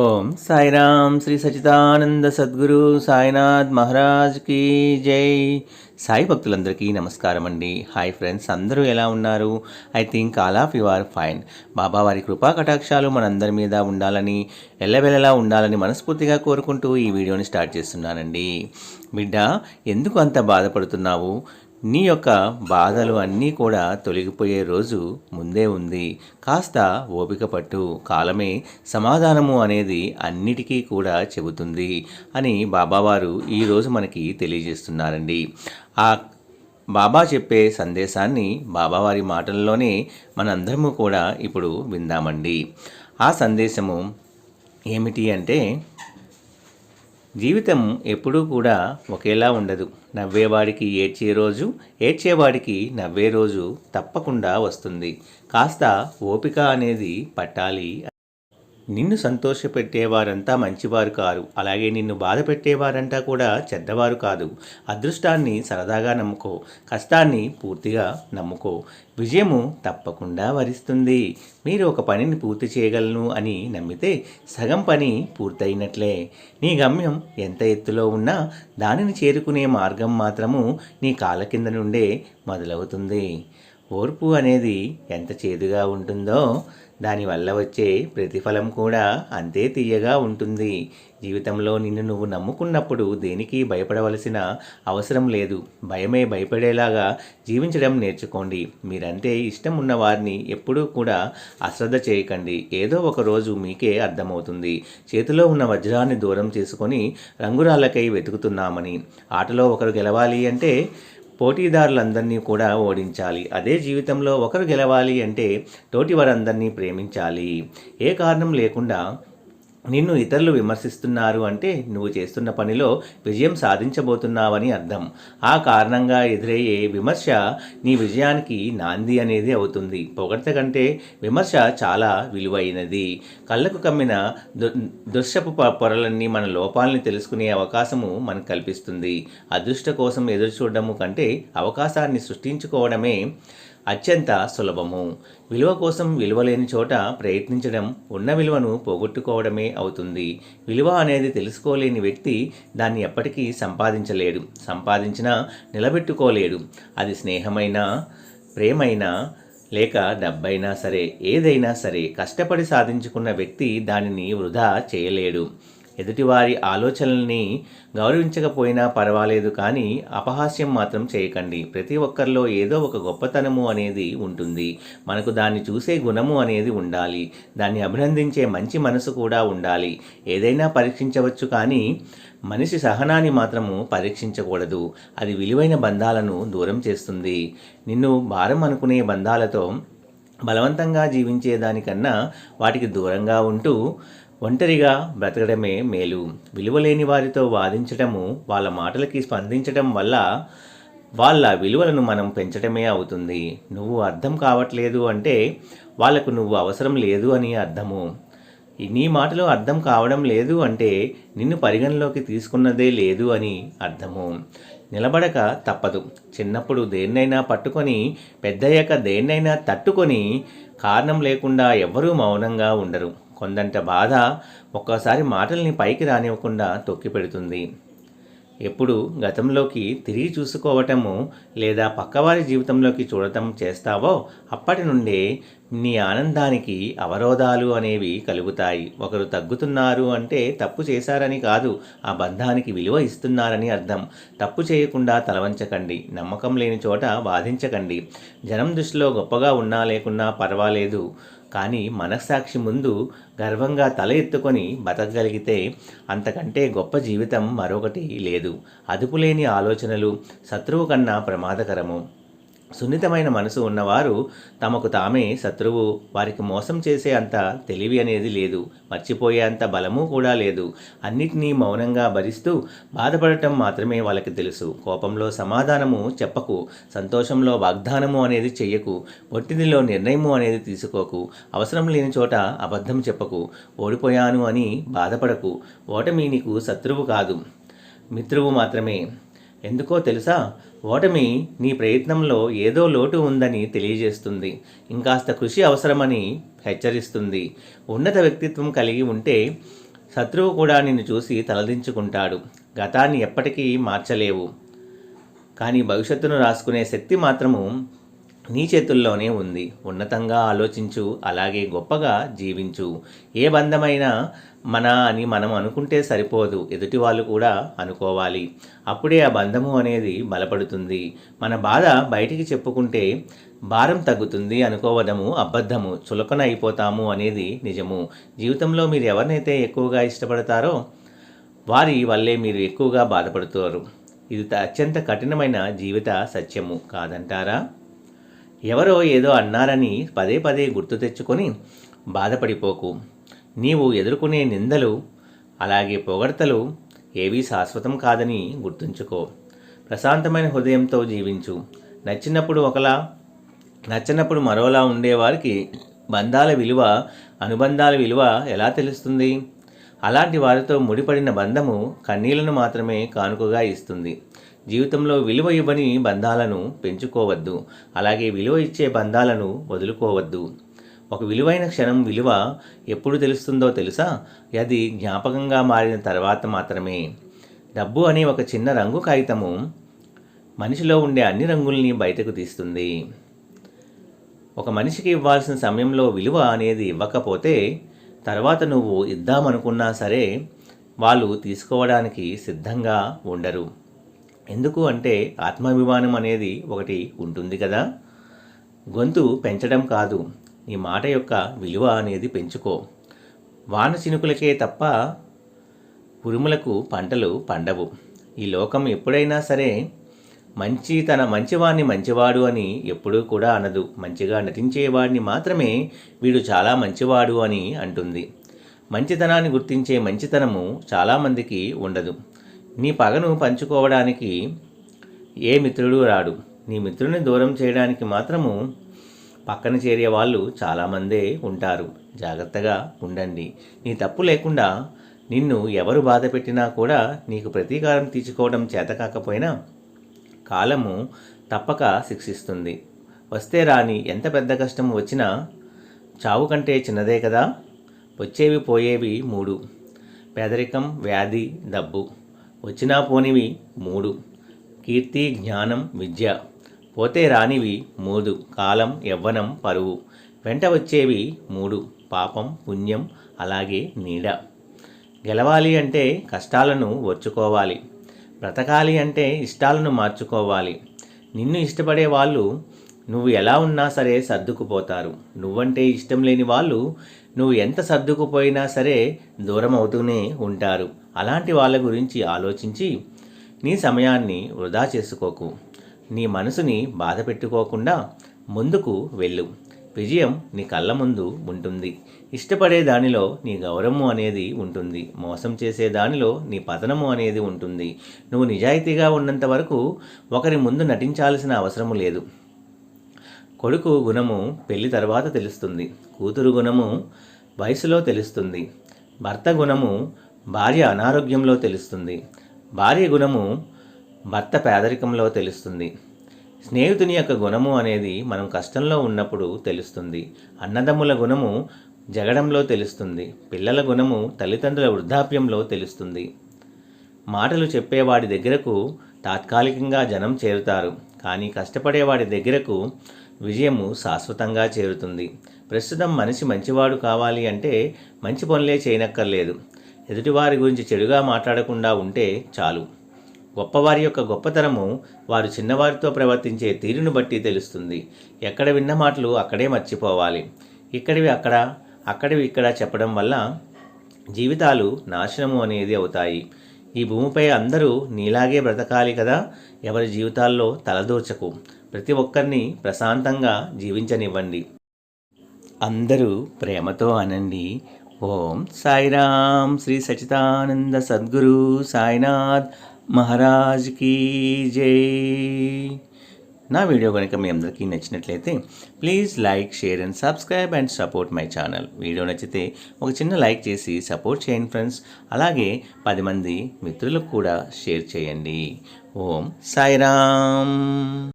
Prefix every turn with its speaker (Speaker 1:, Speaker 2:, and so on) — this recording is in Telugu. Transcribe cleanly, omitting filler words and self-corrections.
Speaker 1: ఓం సాయిరామ్ శ్రీ సచిదానంద సద్గురు సాయినాథ్ మహారాజ్ కి జై. సాయి భక్తులందరికీ నమస్కారం అండి. హాయ్ ఫ్రెండ్స్, అందరూ ఎలా ఉన్నారు? I think all of you are fine. Baba వారి కృపా కటాక్షాలు మనందరి మీద ఉండాలని, ఎల్లవెల్లలా ఉండాలని మనస్ఫూర్తిగా కోరుకుంటూ ఈ వీడియోని స్టార్ట్ చేస్తున్నానండి. బిడ్డ, ఎందుకు అంత బాధపడుతున్నావు? నీ యొక్క బాధలు అన్నీ కూడా తొలగిపోయే రోజు ముందే ఉంది. కాస్త ఓపిక పట్టు, కాలమే సమాధానము అనేది అన్నిటికీ కూడా చెబుతుంది అని బాబావారు ఈరోజు మనకి తెలియజేస్తున్నారండి. ఆ బాబా చెప్పే సందేశాన్ని బాబావారి మాటల్లోనే మనందరము కూడా ఇప్పుడు విందామండి. ఆ సందేశము ఏమిటి అంటే, జీవితం ఎప్పుడూ కూడా ఒకేలా ఉండదు. నవ్వేవాడికి ఏడ్చే రోజు, ఏడ్చేవాడికి నవ్వే రోజు తప్పకుండా వస్తుంది. కాస్త ఓపిక అనేది పట్టాలి. నిన్ను సంతోషపెట్టేవారంతా మంచివారు కారు, అలాగే నిన్ను బాధ పెట్టేవారంతా కూడా చెడ్డవారు కాదు. అదృష్టాన్ని సరదాగా నమ్ముకో, కష్టాన్ని పూర్తిగా నమ్ముకో. విజయము తప్పకుండా వరిస్తుంది. మీరు ఒక పనిని పూర్తి చేయగలను అని నమ్మితే సగం పని పూర్తయినట్లే. నీ గమ్యం ఎంత ఎత్తులో ఉన్నా దానిని చేరుకునే మార్గం మాత్రము నీ కాళ్ళ కింద నుండే మొదలవుతుంది. ఓర్పు అనేది ఎంత చేదుగా ఉంటుందో దానివల్ల వచ్చే ప్రతిఫలం కూడా అంతే తీయగా ఉంటుంది. జీవితంలో నిన్ను నువ్వు నమ్ముకున్నప్పుడు దేనికి భయపడవలసిన అవసరం లేదు. భయమే భయపడేలాగా జీవించడం నేర్చుకోండి. మీరంటే ఇష్టం ఉన్న వారిని ఎప్పుడూ కూడా అశ్రద్ధ చేయకండి. ఏదో ఒక రోజు మీకే అర్థమవుతుంది, చేతిలో ఉన్న వజ్రాన్ని దూరం చేసుకొని రంగురాళ్ళకై వెతుకుతున్నామని. ఆటలో ఒకరు గెలవాలి అంటే పోటీదారులందరినీ కూడా ఓడించాలి. అదే జీవితంలో ఒకరు గెలవాలి అంటే తోటి వారందరినీ ప్రేమించాలి. ఏ కారణం లేకుండా నిన్ను ఇతరులు విమర్శిస్తున్నారు అంటే నువ్వు చేస్తున్న పనిలో విజయం సాధించబోతున్నావని అర్థం. ఆ కారణంగా ఎదురయ్యే విమర్శ నీ విజయానికి నాంది అనేది అవుతుంది. పొగడ్త కంటే విమర్శ చాలా విలువైనది. కళ్ళకు కమ్మిన దృశ్యపు పొరలన్నీ మన లోపాలని తెలుసుకునే అవకాశము మనకు కల్పిస్తుంది. అదృష్ట కోసం ఎదురు చూడడము కంటే అవకాశాన్ని సృష్టించుకోవడమే అత్యంత సులభము. విలువ కోసం విలువలేని చోట ప్రయత్నించడం ఉన్న విలువను పోగొట్టుకోవడమే అవుతుంది. విలువ అనేది తెలుసుకోలేని వ్యక్తి దాన్ని ఎప్పటికీ సంపాదించలేడు. సంపాదించినా నిలబెట్టుకోలేడు. అది స్నేహమైనా, ప్రేమైనా, లేక డబ్బైనా సరే, ఏదైనా సరే కష్టపడి సాధించుకున్న వ్యక్తి దానిని వృధా చేయలేడు. ఎదుటివారి ఆలోచనల్ని గౌరవించకపోయినా పర్వాలేదు, కానీ అపహాస్యం మాత్రం చేయకండి. ప్రతి ఒక్కరిలో ఏదో ఒక గొప్పతనము అనేది ఉంటుంది. మనకు దాన్ని చూసే గుణము అనేది ఉండాలి. దాన్ని అభినందించే మంచి మనసు కూడా ఉండాలి. ఏదైనా పరీక్షించవచ్చు, కానీ మనిషి సహనాన్ని మాత్రము పరీక్షించకూడదు. అది విలువైన బంధాలను దూరం చేస్తుంది. నిన్ను భారం అనుకునే బంధాలతో బలవంతంగా జీవించేదానికన్నా వాటికి దూరంగా ఉంటూ ఒంటరిగా బ్రతకడమే మేలు. విలువలేని వారితో వాదించటము, వాళ్ళ మాటలకి స్పందించటం వల్ల వాళ్ళ విలువలను మనం పెంచటమే అవుతుంది. నువ్వు అర్థం కావట్లేదు అంటే వాళ్ళకు నువ్వు అవసరం లేదు అని అర్థము. నీ మాటలు అర్థం కావడం లేదు అంటే నిన్ను పరిగణలోకి తీసుకున్నదే లేదు అని అర్థము. నిలబడక తప్పదు. చిన్నప్పుడు దేన్నైనా పట్టుకొని, పెద్దయ్యాక దేన్నైనా తట్టుకొని, కారణం లేకుండా ఎవ్వరూ మౌనంగా ఉండరు. కొందంట బాధ ఒక్కోసారి మాటల్ని పైకి రానివ్వకుండా తొక్కిపెడుతుంది. ఎప్పుడు గతంలోకి తిరిగి చూసుకోవటము లేదా పక్కవారి జీవితంలోకి చూడటం చేస్తావో అప్పటి నుండే నీ ఆనందానికి అవరోధాలు అనేవి కలుగుతాయి. ఒకరు తగ్గుతున్నారు అంటే తప్పు చేశారని కాదు, ఆ బంధానికి విలువ ఇస్తున్నారని అర్థం. తప్పు చేయకుండా తలవంచకండి. నమ్మకం లేని చోట వాదించకండి. జనం దృష్టిలో గొప్పగా ఉన్నా లేకున్నా పర్వాలేదు, కానీ మనస్సాక్షి ముందు గర్వంగా తల ఎత్తుకొని బతకగలిగితే అంతకంటే గొప్ప జీవితం మరొకటి లేదు. అదుపులేని ఆలోచనలు శత్రువు కన్నా ప్రమాదకరము. సున్నితమైన మనసు ఉన్నవారు తమకు తామే శత్రువు. వారికి మోసం చేసే అంత తెలివి అనేది లేదు, మర్చిపోయే అంత బలము కూడా లేదు. అన్నిటినీ మౌనంగా భరిస్తూ బాధపడటం మాత్రమే వాళ్ళకి తెలుసు. కోపంలో సమాధానము చెప్పకు, సంతోషంలో వాగ్దానము అనేది చెయ్యకు, ఒత్తిడిలో నిర్ణయము అనేది తీసుకోకు, అవసరం లేని చోట అబద్ధం చెప్పకు, ఓడిపోయాను అని బాధపడకు. ఓటమి నీకు శత్రువు కాదు, మిత్రువు మాత్రమే. ఎందుకో తెలుసా? ఓటమి నీ ప్రయత్నంలో ఏదో లోటు ఉందని తెలియజేస్తుంది. ఇంకాస్త కృషి అవసరమని హెచ్చరిస్తుంది. ఉన్నత వ్యక్తిత్వం కలిగి ఉంటే శత్రువు కూడా నిన్ను చూసి తలదించుకుంటాడు. గతాన్ని ఎప్పటికీ మార్చలేవు, కానీ భవిష్యత్తును రాసుకునే శక్తి మాత్రము నీ చేతుల్లోనే ఉంది. ఉన్నతంగా ఆలోచించు, అలాగే గొప్పగా జీవించు. ఏ బంధమైనా మన అని మనం అనుకుంటే సరిపోదు, ఎదుటి వాళ్ళు కూడా అనుకోవాలి. అప్పుడే ఆ బంధము అనేది బలపడుతుంది. మన బాధ బయటికి చెప్పుకుంటే భారం తగ్గుతుంది అనుకోవడము అబద్ధము, చులకన అయిపోతాము అనేది నిజము. జీవితంలో మీరు ఎవరినైతే ఎక్కువగా ఇష్టపడతారో వారి వల్లే మీరు ఎక్కువగా బాధపడుతారు. ఇది అత్యంత కఠినమైన జీవిత సత్యము కాదంటారా? ఎవరో ఏదో అన్నారని పదే పదే గుర్తు తెచ్చుకొని బాధపడిపోకు. నీవు ఎదుర్కొనే నిందలు అలాగే పొగడ్తలు ఏవీ శాశ్వతం కాదని గుర్తుంచుకో. ప్రశాంతమైన హృదయంతో జీవించు. నచ్చినప్పుడు ఒకలా, నచ్చనప్పుడు మరోలా ఉండేవారికి బంధాల విలువ, అనుబంధాల విలువ ఎలా తెలుస్తుంది? అలాంటి వారితో ముడిపడిన బంధము కన్నీళ్లను మాత్రమే కానుకగా ఇస్తుంది. జీవితంలో విలువ ఇవ్వని బంధాలను పెంచుకోవద్దు, అలాగే విలువ ఇచ్చే బంధాలను వదులుకోవద్దు. ఒక విలువైన క్షణం విలువ ఎప్పుడు తెలుస్తుందో తెలుసా? అది జ్ఞాపకంగా మారిన తర్వాత మాత్రమే. డబ్బు అనే ఒక చిన్న రంగు కాగితము మనిషిలో ఉండే అన్ని రంగుల్ని బయటకు తీస్తుంది. ఒక మనిషికి ఇవ్వాల్సిన సమయంలో విలువ అనేది ఇవ్వకపోతే తర్వాత నువ్వు ఇద్దామనుకున్నా సరే వాళ్ళు తీసుకోవడానికి సిద్ధంగా ఉండరు. ఎందుకు అంటే ఆత్మాభిమానం అనేది ఒకటి ఉంటుంది కదా. గొంతు పెంచడం కాదు, నీ మాట యొక్క విలువ అనేది పెంచుకో. వాన చినుకులకే తప్ప ఉరుములకు పంటలు పండవు. ఈ లోకం ఎప్పుడైనా సరే తన మంచివాడిని మంచివాడు అని ఎప్పుడూ కూడా అనదు. మంచిగా నటించేవాడిని మాత్రమే వీడు చాలా మంచివాడు అని అంటుంది. మంచితనాన్ని గుర్తించే మంచితనము చాలామందికి ఉండదు. నీ పగను పంచుకోవడానికి ఏ మిత్రుడు రాడు. నీ మిత్రుని దూరం చేయడానికి మాత్రము పక్కన చేరే వాళ్ళు చాలామందే ఉంటారు. జాగ్రత్తగా ఉండండి. నీ తప్పు లేకుండా నిన్ను ఎవరు బాధ పెట్టినా కూడా నీకు ప్రతీకారం తీర్చుకోవడం చేత కాకపోయినా కాలము తప్పక శిక్షిస్తుంది. వస్తే రాని ఎంత పెద్ద కష్టం వచ్చినా చావు కంటే చిన్నదే కదా. వచ్చేవి పోయేవి 3: పేదరికం, వ్యాధి, డబ్బు. వచ్చినా పోనివి 3: కీర్తి, జ్ఞానం, విద్య. పోతే రానివి 3: కాలం, యవ్వనం, పరువు. వెంట వచ్చేవి 3: పాపం, పుణ్యం, అలాగే నీడ. గెలవాలి అంటే కష్టాలను ఓర్చుకోవాలి. బ్రతకాలి అంటే ఇష్టాలను మార్చుకోవాలి. నిన్ను ఇష్టపడే వాళ్ళు నువ్వు ఎలా ఉన్నా సరే సర్దుకుపోతారు. నువ్వంటే ఇష్టం లేని వాళ్ళు నువ్వు ఎంత సర్దుకుపోయినా సరే దూరం అవుతూనే ఉంటారు. అలాంటి వాళ్ళ గురించి ఆలోచించి నీ సమయాన్ని వృధా చేసుకోకు. నీ మనసుని బాధ పెట్టుకోకుండా ముందుకు వెళ్ళు. విజయం నీ కళ్ళ ముందు ఉంటుంది. ఇష్టపడే దానిలో నీ గౌరవము అనేది ఉంటుంది. మోసం చేసే దానిలో నీ పతనము అనేది ఉంటుంది. నువ్వు నిజాయితీగా ఉన్నంత వరకు ఒకరి ముందు నటించాల్సిన అవసరము లేదు. కొడుకు గుణము పెళ్లి తర్వాత తెలుస్తుంది. కూతురు గుణము వయసులో తెలుస్తుంది. భర్త గుణము భార్య అనారోగ్యంలో తెలుస్తుంది. భార్య గుణము భర్త పేదరికంలో తెలుస్తుంది. స్నేహితుని యొక్క గుణము అనేది మనం కష్టంలో ఉన్నప్పుడు తెలుస్తుంది. అన్నదమ్ముల గుణము జగడంలో తెలుస్తుంది. పిల్లల గుణము తల్లిదండ్రుల వృద్ధాప్యంలో తెలుస్తుంది. మాటలు చెప్పేవాడి దగ్గరకు తాత్కాలికంగా జనం చేరుతారు, కానీ కష్టపడేవాడి దగ్గరకు విజయము శాశ్వతంగా చేరుతుంది. ప్రస్తుతం మనిషి మంచివాడు కావాలి అంటే మంచి పనులే చేయనక్కర్లేదు. ఎదుటివారి గురించి చెడుగా మాట్లాడకుండా ఉంటే చాలు. గొప్పవారి యొక్క గొప్పతనము వారు చిన్నవారితో ప్రవర్తించే తీరును బట్టి తెలుస్తుంది. ఎక్కడ విన్న మాటలు అక్కడే మర్చిపోవాలి. ఇక్కడివి అక్కడ, అక్కడివి ఇక్కడ చెప్పడం వల్ల జీవితాలు నాశనము అనేది అవుతాయి. ఈ భూమిపై అందరూ నీలాగే బ్రతకాలి కదా. ఎవరి జీవితాల్లో తలదూర్చకు. ప్రతి ఒక్కరిని ప్రశాంతంగా జీవించనివ్వండి. అందరూ ప్రేమతో అనండి, ఓం సాయిరామ్. శ్రీ సచిదానంద సద్గురు సాయినాథ్ మహారాజ్ కీ జై. నా వీడియో కనుక మీ అందరికీ నచ్చినట్లయితే please like, share and subscribe and support my channel. Video నచ్చితే ఒక చిన్న లైక్ చేసి సపోర్ట్ చేయండి ఫ్రెండ్స్. అలాగే 10 మంది మిత్రులకు కూడా షేర్ చేయండి. ఓం సాయిరామ్.